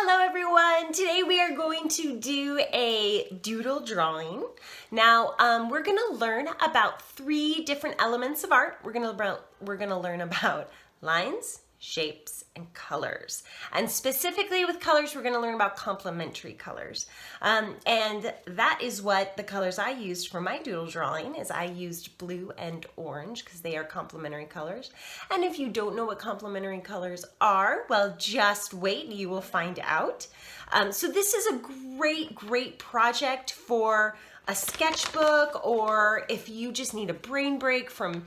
Hello everyone! Today we are going to do a doodle drawing. Now we're going to learn about 3 different elements of art. We're going to learn about lines, shapes, and colors. And specifically with colors, we're going to learn about complementary colors. And that is what the colors I used for my doodle drawing is I used blue and orange because they are complementary colors. And if you don't know what complementary colors are, well, just wait, you will find out. So this is a great project for a sketchbook, or if you just need a brain break from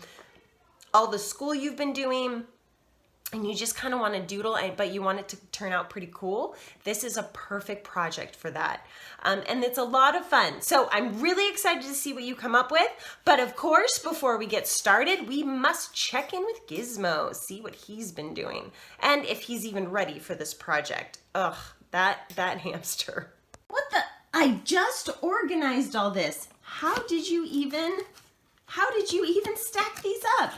all the school you've been doing and you just kind of want to doodle, but you want it to turn out pretty cool. This is a perfect project for that. And it's a lot of fun. So I'm really excited to see what you come up with. But of course, before we get started, we must check in with Gizmo, see what he's been doing, and if he's even ready for this project. Ugh, that hamster. What the? I just organized all this. How did you even stack these up?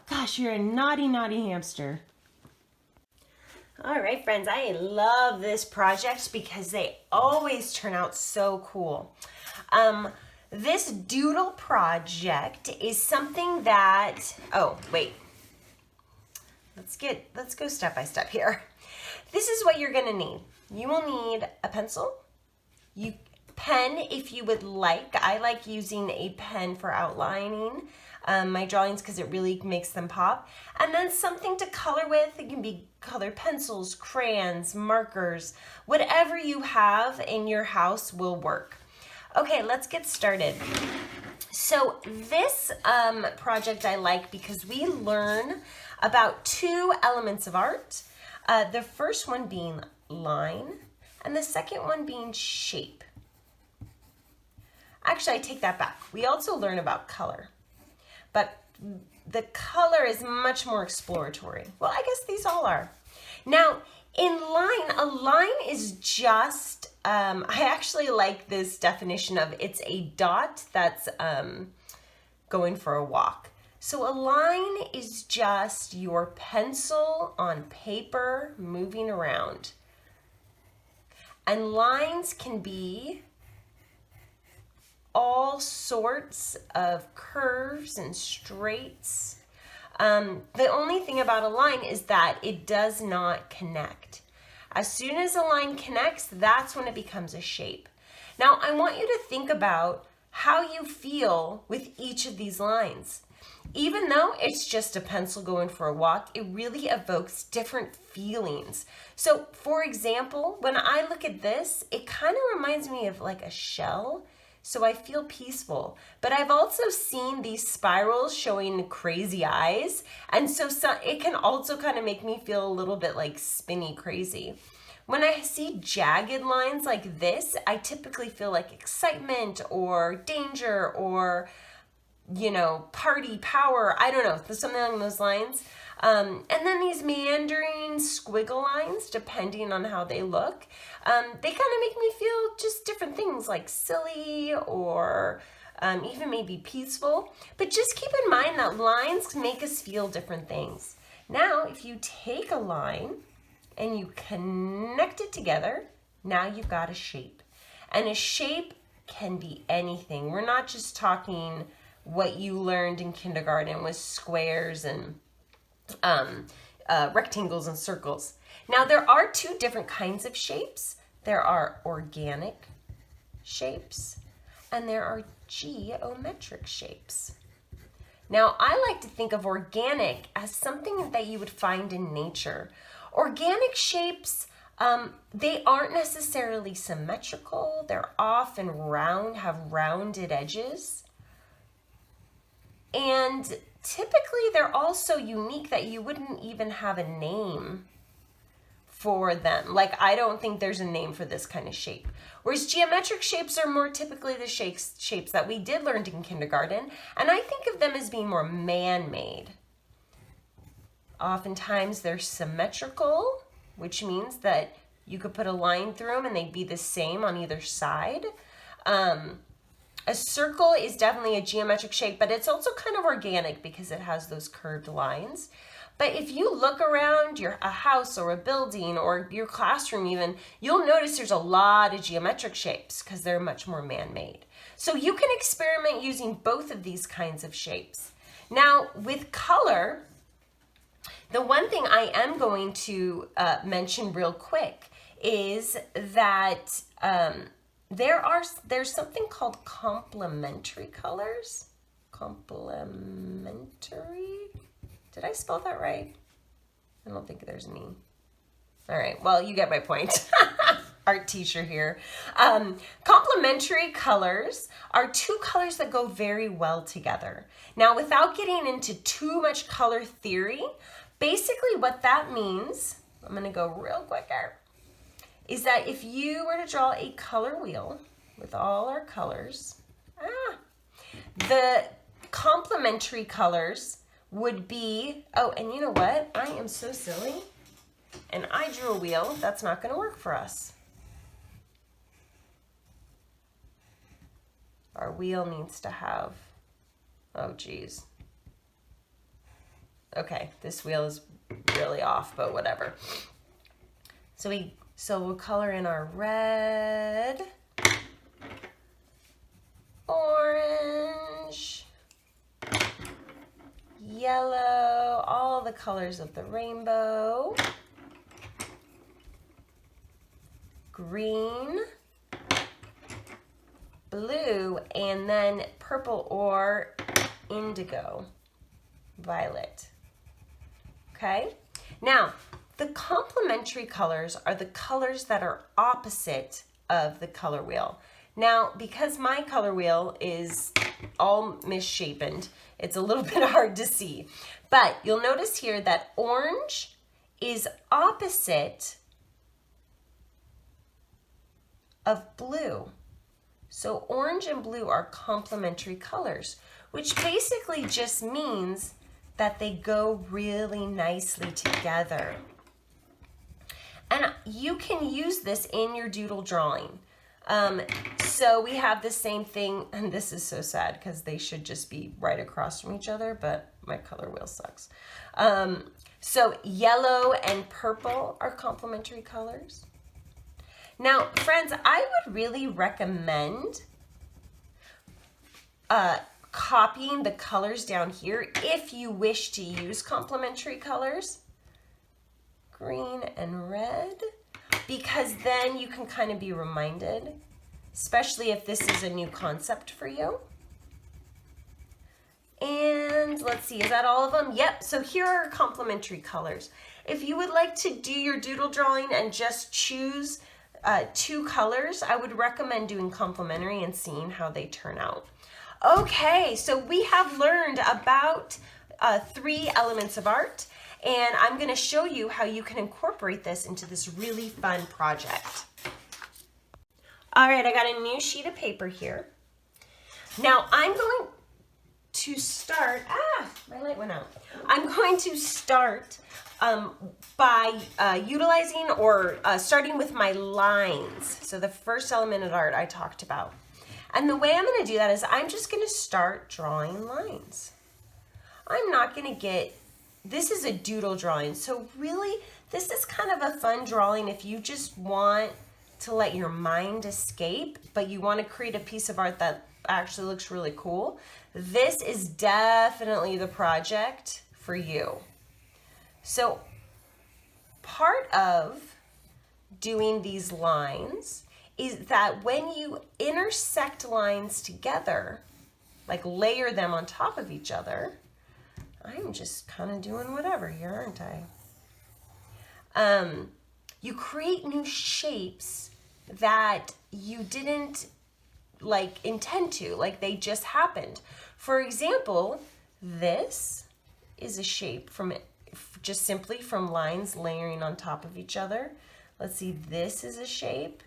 Gosh, you're a naughty hamster. All right, friends, I love this project because they always turn out so cool. This doodle project is something that, oh, wait. Let's go step by step here. This is what you're gonna need. You will need a pencil, pen if you would like. I like using a pen for outlining my drawings because it really makes them pop. And then something to color with. It can be colored pencils, crayons, markers, whatever you have in your house will work. Okay, let's get started. So this project I like because we learn about 2 elements of art. The first one being line and the second one being shape. Actually, I take that back. We also learn about color, but the color is much more exploratory. Well, I guess these all are. Now, in line, a line is just, I actually like this definition of it's a dot that's going for a walk. So a line is just your pencil on paper moving around. And lines can be all sorts of curves and straights. The only thing about a line is that it does not connect. As soon as a line connects, that's when it becomes a shape. Now, I want you to think about how you feel with each of these lines. Even though it's just a pencil going for a walk, it really evokes different feelings. So, for example, when I look at this, it kind of reminds me of like a shell. So I feel peaceful, but I've also seen these spirals showing crazy eyes. And so it can also kind of make me feel a little bit like spinny crazy. When I see jagged lines like this, I typically feel like excitement or danger or, you know, party, power, I don't know, something along those lines. And then these meandering squiggle lines, depending on how they look, they kind of make me feel just different things like silly or even maybe peaceful. But just keep in mind that lines make us feel different things. Now, if you take a line and you connect it together, now you've got a shape. And a shape can be anything. We're not just talking what you learned in kindergarten with squares and rectangles and circles. Now, there are 2 different kinds of shapes. There are organic shapes and there are geometric shapes. Now, I like to think of organic as something that you would find in nature. Organic shapes, they aren't necessarily symmetrical. They're often round, have rounded edges. And typically they're also unique that you wouldn't even have a name for them. Like, I don't think there's a name for this kind of shape. Whereas geometric shapes are more typically the shapes that we did learn in kindergarten. And I think of them as being more man-made. Oftentimes they're symmetrical, which means that you could put a line through them and they'd be the same on either side. A circle is definitely a geometric shape, but it's also kind of organic because it has those curved lines. But if you look around a house or a building or your classroom even, you'll notice there's a lot of geometric shapes because they're much more man-made. So you can experiment using both of these kinds of shapes. Now with color, the one thing I am going to mention real quick is that there's something called complementary colors. Complementary? Did I spell that right? I don't think there's an E. All right, well, you get my point. Art teacher here. Complementary colors are two colors that go very well together. Now, without getting into too much color theory, basically what that means, I'm gonna go real quick here, is that if you were to draw a color wheel with all our colors, the complementary colors would be, oh, and you know what? I am so silly. And I drew a wheel. That's not going to work for us. Our wheel needs to have, oh, geez. Okay, this wheel is really off, but whatever. So we'll color in our red, orange, yellow, all the colors of the rainbow, green, blue, and then purple or indigo, violet. Okay? Now, the complementary colors are the colors that are opposite of the color wheel. Now, because my color wheel is all misshapen, it's a little bit hard to see. But you'll notice here that orange is opposite of blue. So orange and blue are complementary colors, which basically just means that they go really nicely together. And you can use this in your doodle drawing. So we have the same thing, and this is so sad because they should just be right across from each other, but my color wheel sucks. So yellow and purple are complementary colors. Now, friends, I would really recommend copying the colors down here if you wish to use complementary colors, green and red, because then you can kind of be reminded, especially if this is a new concept for you. And let's see, is that all of them? Yep, so here are complementary colors. If you would like to do your doodle drawing and just choose two colors, I would recommend doing complementary and seeing how they turn out. Okay, so we have learned about 3 elements of art, and I'm going to show you how you can incorporate this into this really fun project. All right, I got a new sheet of paper here. Now I'm going to start, my light went out. I'm going to start by utilizing or starting with my lines. So the first element of art I talked about. And the way I'm going to do that is I'm just going to start drawing lines. I'm not going to get, this is a doodle drawing, so really this is kind of a fun drawing if you just want to let your mind escape, but you want to create a piece of art that actually looks really cool. This is definitely the project for you. So part of doing these lines is that when you intersect lines together, like layer them on top of each other, I'm just kind of doing whatever here, aren't I? You create new shapes that you didn't like intend to, like they just happened. For example, this is a shape from just simply from lines layering on top of each other. Let's see, this is a shape.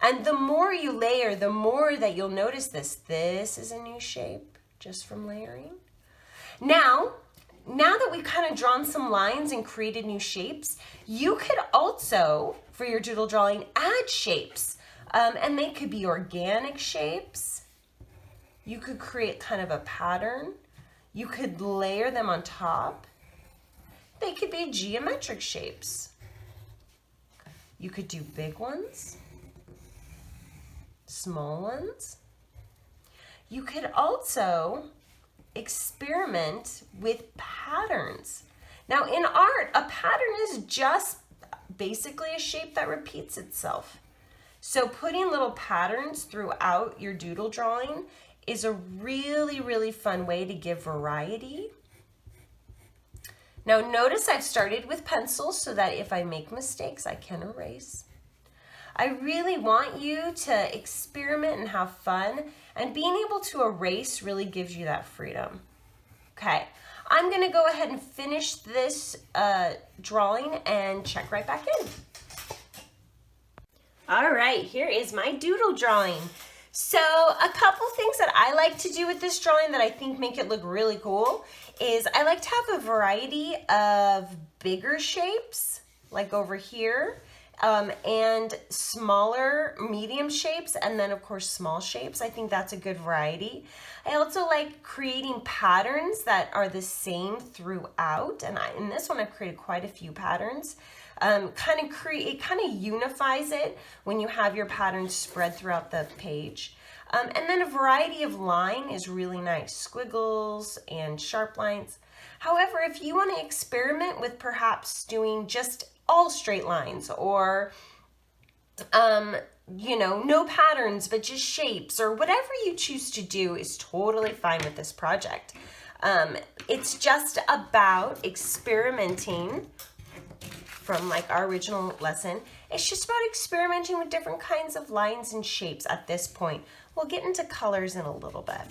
And the more you layer, the more that you'll notice this. This is a new shape just from layering. Now that we've kind of drawn some lines and created new shapes, you could also, for your doodle drawing, add shapes. And they could be organic shapes. You could create kind of a pattern. You could layer them on top. They could be geometric shapes. You could do big ones, small ones. You could also experiment with patterns. Now in art, a pattern is just basically a shape that repeats itself. So putting little patterns throughout your doodle drawing is a really, really fun way to give variety. Now notice I've started with pencils so that if I make mistakes, I can erase. I really want you to experiment and have fun, and being able to erase really gives you that freedom. Okay, I'm gonna go ahead and finish this drawing and check right back in. All right, here is my doodle drawing. So a couple things that I like to do with this drawing that I think make it look really cool is I like to have a variety of bigger shapes, like over here, and smaller medium shapes, and then of course small shapes. I think that's a good variety. I also like creating patterns that are the same throughout, and in this one I've created quite a few patterns. It kind of unifies it when you have your patterns spread throughout the page. And then a variety of line is really nice, squiggles and sharp lines. However, if you want to experiment with perhaps doing just all straight lines, or you know, no patterns but just shapes, or whatever you choose to do is totally fine with this project. It's just about experimenting. From like our original lesson, it's just about experimenting with different kinds of lines and shapes at this point. We'll get into colors in a little bit.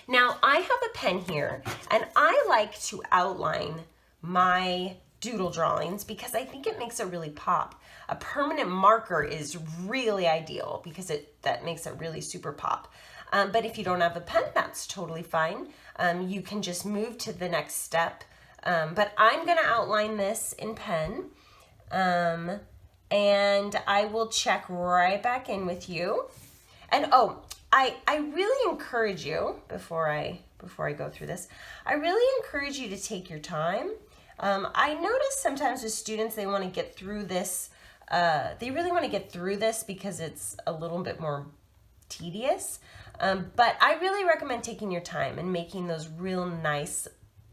Now I have a pen here, and I like to outline my doodle drawings because I think it makes it really pop. A permanent marker is really ideal because that makes it really super pop. But if you don't have a pen, that's totally fine. You can just move to the next step. But I'm going to outline this in pen, and I will check right back in with you. And oh, I really encourage you, before I go through this, I really encourage you to take your time. I notice sometimes with students, they want to get through this, they really want to get through this because it's a little bit more tedious. But I really recommend taking your time and making those real nice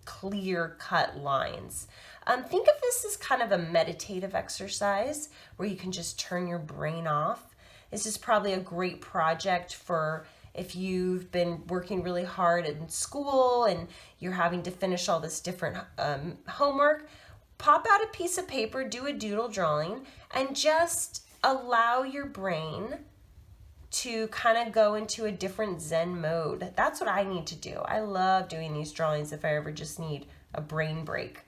clear cut lines. Think of this as kind of a meditative exercise where you can just turn your brain off. This is probably a great project for if you've been working really hard in school and you're having to finish all this different homework. Pop out a piece of paper, do a doodle drawing, and just allow your brain to kind of go into a different Zen mode. That's what I need to do. I love doing these drawings if I ever just need a brain break.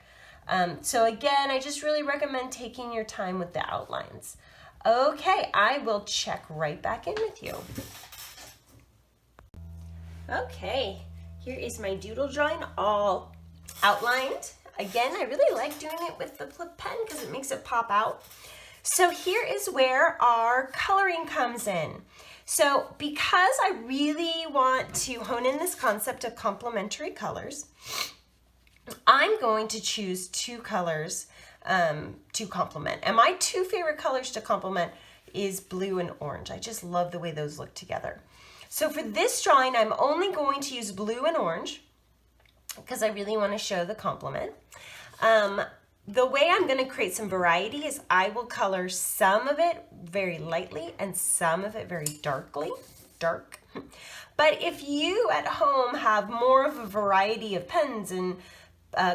So again, I just really recommend taking your time with the outlines. Okay, I will check right back in with you. Okay, here is my doodle drawing all outlined. Again, I really like doing it with the flip pen because it makes it pop out. So here is where our coloring comes in. So because I really want to hone in this concept of complementary colors, I'm going to choose two colors to complement. And my two favorite colors to complement is blue and orange. I just love the way those look together. So for this drawing, I'm only going to use blue and orange because I really want to show the complement. The way I'm going to create some variety is I will color some of it very lightly and some of it very dark. But if you at home have more of a variety of pens and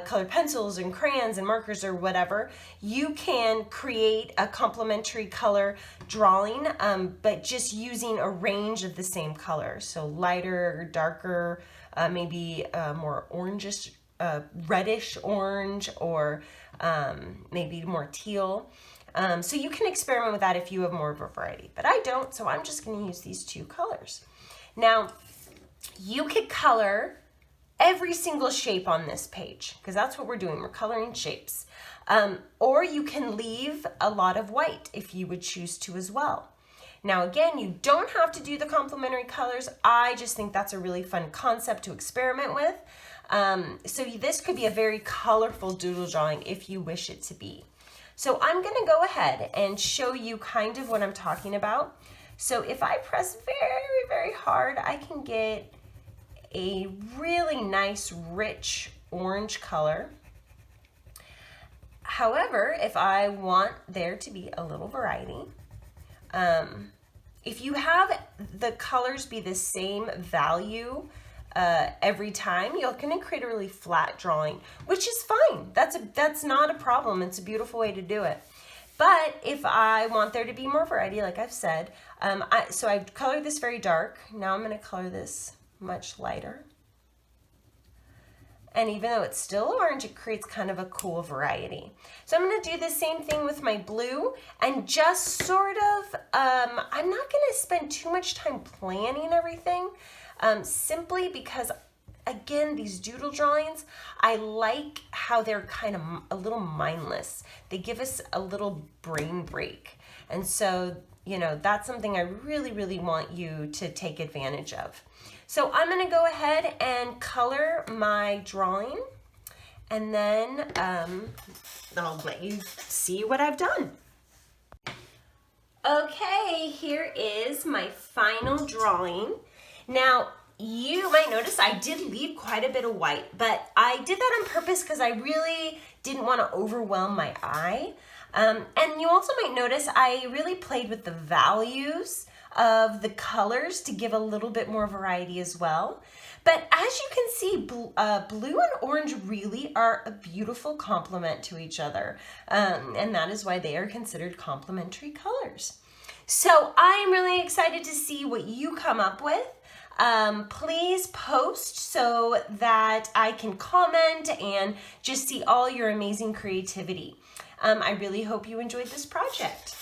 colored pencils and crayons and markers or whatever, you can create a complementary color drawing, but just using a range of the same color. So lighter or darker, maybe more orangish, reddish orange, or maybe more teal. So you can experiment with that if you have more of a variety, but I don't, so I'm just going to use these two colors. Now, you could color every single shape on this page because that's what we're doing. We're coloring shapes. Or you can leave a lot of white if you would choose to as well. Now again, you don't have to do the complementary colors. I just think that's a really fun concept to experiment with. So this could be a very colorful doodle drawing if you wish it to be. So I'm gonna go ahead and show you kind of what I'm talking about. So if I press very, very hard, I can get a really nice, rich orange color. However, if I want there to be a little variety, if you have the colors be the same value every time, you're going to create a really flat drawing, which is fine. That's not a problem. It's a beautiful way to do it. But if I want there to be more variety, like I've said, so I've colored this very dark. Now I'm going to color this much lighter. And even though it's still orange, it creates kind of a cool variety. So I'm going to do the same thing with my blue and just sort of, I'm not going to spend too much time planning everything, simply because, again, these doodle drawings, I like how they're kind of a little mindless. They give us a little brain break. And so, you know, that's something I really, really want you to take advantage of. So I'm going to go ahead and color my drawing, and then I'll let you see what I've done. Okay, here is my final drawing. Now, you might notice I did leave quite a bit of white, but I did that on purpose because I really didn't want to overwhelm my eye. And you also might notice I really played with the values of the colors to give a little bit more variety as well. But as you can see, blue and orange really are a beautiful complement to each other. And that is why they are considered complementary colors. So I am really excited to see what you come up with. Please post so that I can comment and just see all your amazing creativity. I really hope you enjoyed this project.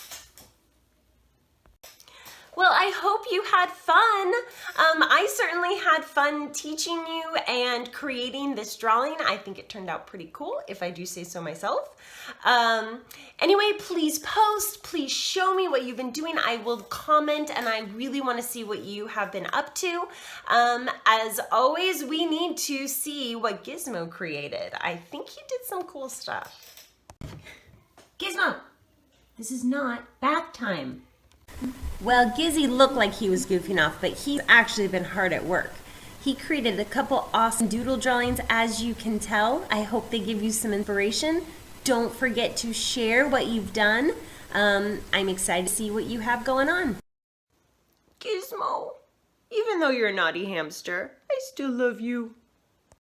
Well, I hope you had fun. I certainly had fun teaching you and creating this drawing. I think it turned out pretty cool, if I do say so myself. Anyway, please post, please show me what you've been doing. I will comment, and I really want to see what you have been up to. As always, we need to see what Gizmo created. I think he did some cool stuff. Gizmo, this is not bath time. Well, Gizzy looked like he was goofing off, but he's actually been hard at work. He created a couple awesome doodle drawings, as you can tell. I hope they give you some inspiration. Don't forget to share what you've done. I'm excited to see what you have going on. Gizmo, even though you're a naughty hamster, I still love you.